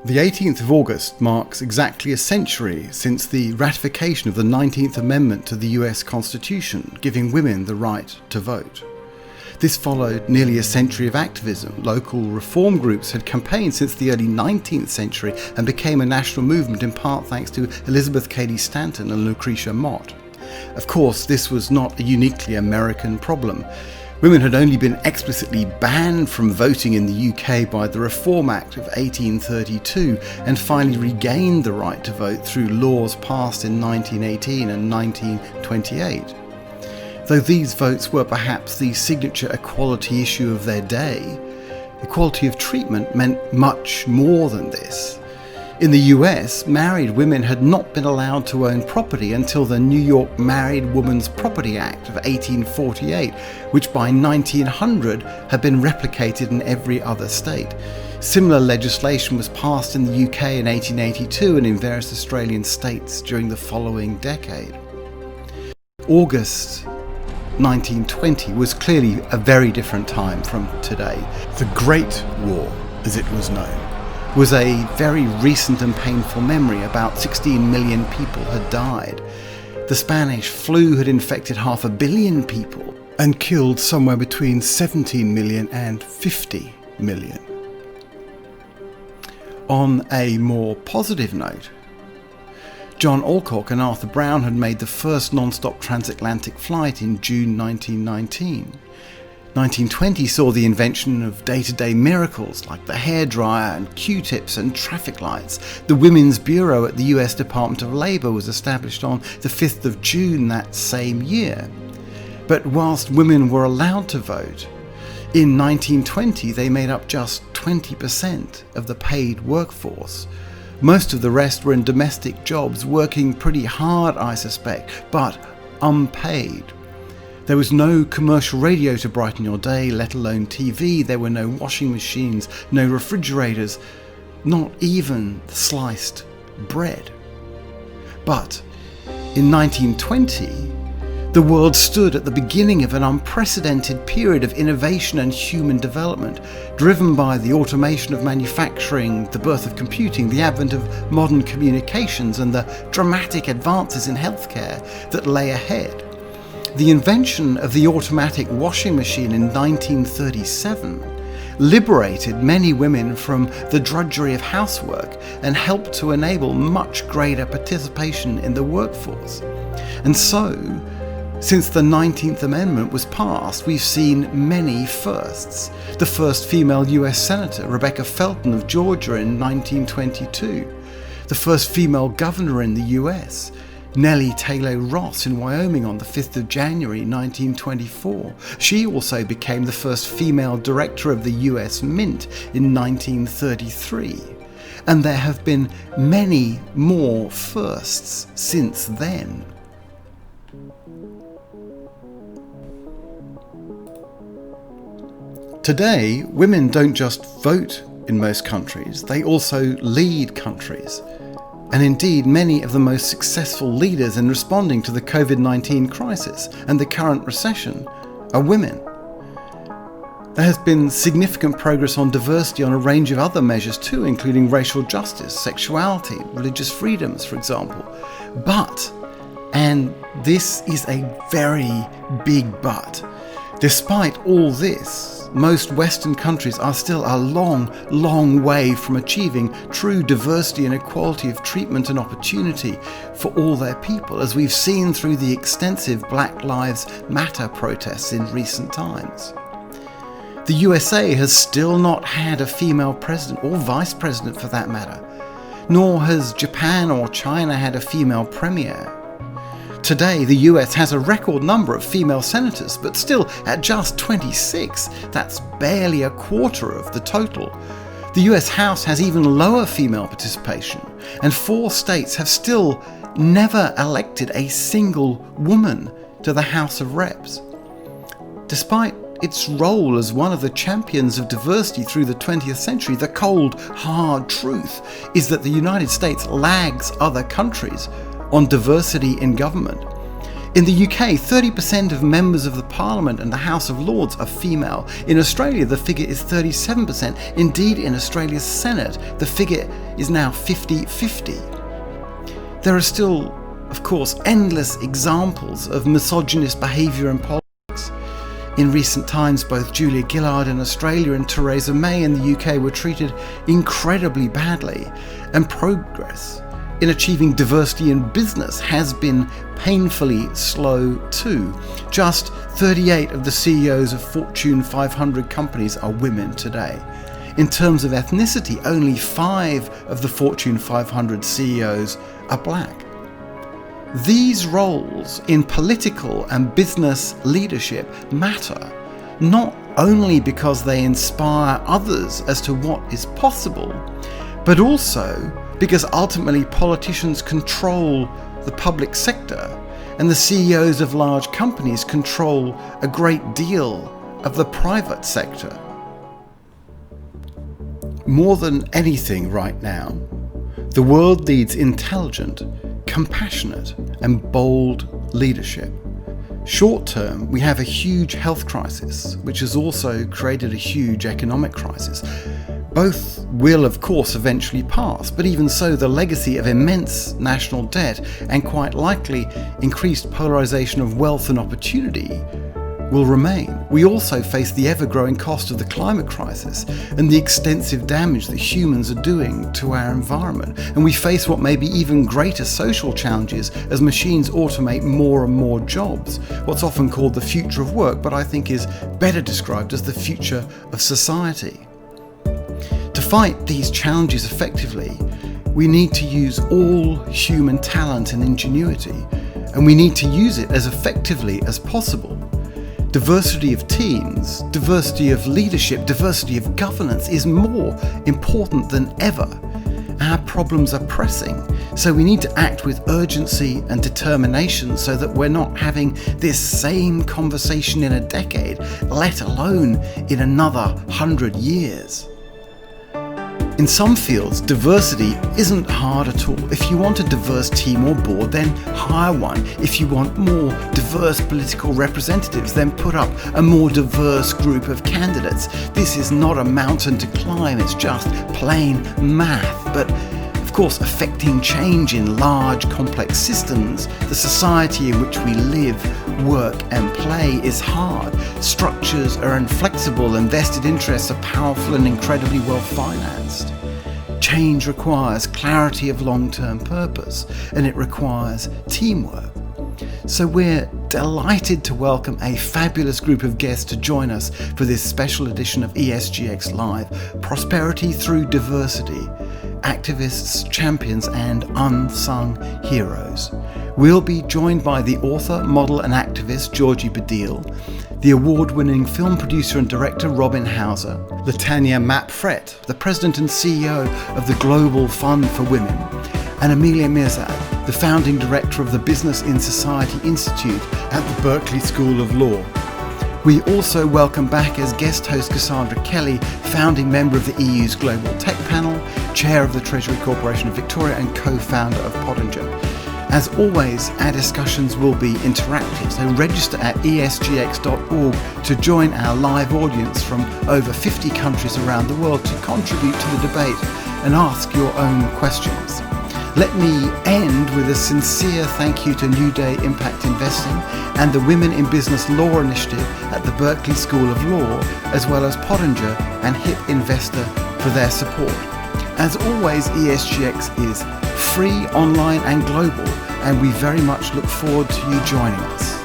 The 18th of August marks exactly a century since the ratification of the 19th Amendment to the US Constitution, giving women the right to vote. This followed nearly a century of activism. Local reform groups had campaigned since the early 19th century and became a national movement in part thanks to Elizabeth Cady Stanton and Lucretia Mott. Of course, this was not a uniquely American problem. Women had only been explicitly banned from voting in the UK by the Reform Act of 1832 and finally regained the right to vote through laws passed in 1918 and 1928. Though these votes were perhaps the signature equality issue of their day, equality of treatment meant much more than this. In the US, married women had not been allowed to own property until the New York Married Women's Property Act of 1848, which by 1900 had been replicated in every other state. Similar legislation was passed in the UK in 1882 and in various Australian states during the following decade. August 1920 was clearly a very different time from today. The Great War, as it was known, was a very recent and painful memory. About 16 million people had died. The Spanish flu had infected 500 million people and killed somewhere between 17 million and 50 million. On a more positive note, John Alcock and Arthur Brown had made the first non-stop transatlantic flight in June 1919. 1920 saw the invention of day-to-day miracles like the hairdryer and Q-tips and traffic lights. The Women's Bureau at the US Department of Labour was established on the 5th of June that same year. But whilst women were allowed to vote, in 1920 they made up just 20% of the paid workforce. Most of the rest were in domestic jobs, working pretty hard, I suspect, but unpaid. There was no commercial radio to brighten your day, let alone TV. There were no washing machines, no refrigerators, not even sliced bread. But in 1920, the world stood at the beginning of an unprecedented period of innovation and human development, driven by the automation of manufacturing, the birth of computing, the advent of modern communications, and the dramatic advances in healthcare that lay ahead. The invention of the automatic washing machine in 1937 liberated many women from the drudgery of housework and helped to enable much greater participation in the workforce. And so, since the 19th Amendment was passed, we've seen many firsts. The first female US Senator, Rebecca Felton of Georgia in 1922. The first female governor in the US, Nellie Taylor Ross in Wyoming on the 5th of January 1924. She also became the first female director of the US Mint in 1933. And there have been many more firsts since then. Today, women don't just vote in most countries, they also lead countries. And indeed, many of the most successful leaders in responding to the COVID-19 crisis and the current recession are women. There has been significant progress on diversity on a range of other measures too, including racial justice, sexuality, religious freedoms, for example. But, and this is a very big but, despite all this, most Western countries are still a long, long way from achieving true diversity and equality of treatment and opportunity for all their people, as we've seen through the extensive Black Lives Matter protests in recent times. The USA has still not had a female president, or vice president for that matter, nor has Japan or China had a female premier. Today, the US has a record number of female senators, but still at just 26. That's barely a quarter of the total. The US House has even lower female participation, and 4 states have still never elected a single woman to the House of Reps. Despite its role as one of the champions of diversity through the 20th century, the cold, hard truth is that the United States lags other countries on diversity in government. In the UK, 30% of members of the Parliament and the House of Lords are female. In Australia, the figure is 37%. Indeed, in Australia's Senate, the figure is now 50-50. There are still, of course, endless examples of misogynist behaviour in politics. In recent times, both Julia Gillard in Australia and Theresa May in the UK were treated incredibly badly, and progress in achieving diversity in business has been painfully slow too. Just 38 of the CEOs of Fortune 500 companies are women today. In terms of ethnicity, only 5 of the Fortune 500 CEOs are black. These roles in political and business leadership matter, not only because they inspire others as to what is possible, but also because ultimately politicians control the public sector and the CEOs of large companies control a great deal of the private sector. More than anything right now, the world needs intelligent, compassionate and bold leadership. Short term, we have a huge health crisis, which has also created a huge economic crisis. Both will, of course, eventually pass, but even so, the legacy of immense national debt and quite likely increased polarization of wealth and opportunity will remain. We also face the ever-growing cost of the climate crisis and the extensive damage that humans are doing to our environment. And we face what may be even greater social challenges as machines automate more and more jobs, what's often called the future of work, but I think is better described as the future of society. To fight these challenges effectively, we need to use all human talent and ingenuity, and we need to use it as effectively as possible. Diversity of teams, diversity of leadership, diversity of governance is more important than ever. Our problems are pressing, so we need to act with urgency and determination so that we're not having this same conversation in a decade, let alone in another 100 years. In some fields, diversity isn't hard at all. If you want a diverse team or board, then hire one. If you want more diverse political representatives, then put up a more diverse group of candidates. This is not a mountain to climb, it's just plain math. But of course, affecting change in large, complex systems, the society in which we live, work and play is hard. Structures are inflexible and vested interests are powerful and incredibly well financed. Change requires clarity of long-term purpose and it requires teamwork. So we're delighted to welcome a fabulous group of guests to join us for this special edition of ESGX Live, Prosperity Through Diversity, Activists, Champions and Unsung Heroes. We'll be joined by the author, model and activist Georgie Badil, the award-winning film producer and director Robin Hauser, Latanya Map-Fret, the president and CEO of the Global Fund for Women, and Amelia Mirzad, the founding director of the Business in Society Institute at the Berkeley School of Law. We also welcome back as guest host Cassandra Kelly, founding member of the EU's Global Tech Panel, chair of the Treasury Corporation of Victoria and co-founder of Pottinger. As always, our discussions will be interactive, so register at esgx.org to join our live audience from over 50 countries around the world to contribute to the debate and ask your own questions. Let me end with a sincere thank you to New Day Impact Investing and the Women in Business Law Initiative at the Berkeley School of Law, as well as Pottinger and HIP Investor for their support. As always, ESGX is free, online and global, and we very much look forward to you joining us.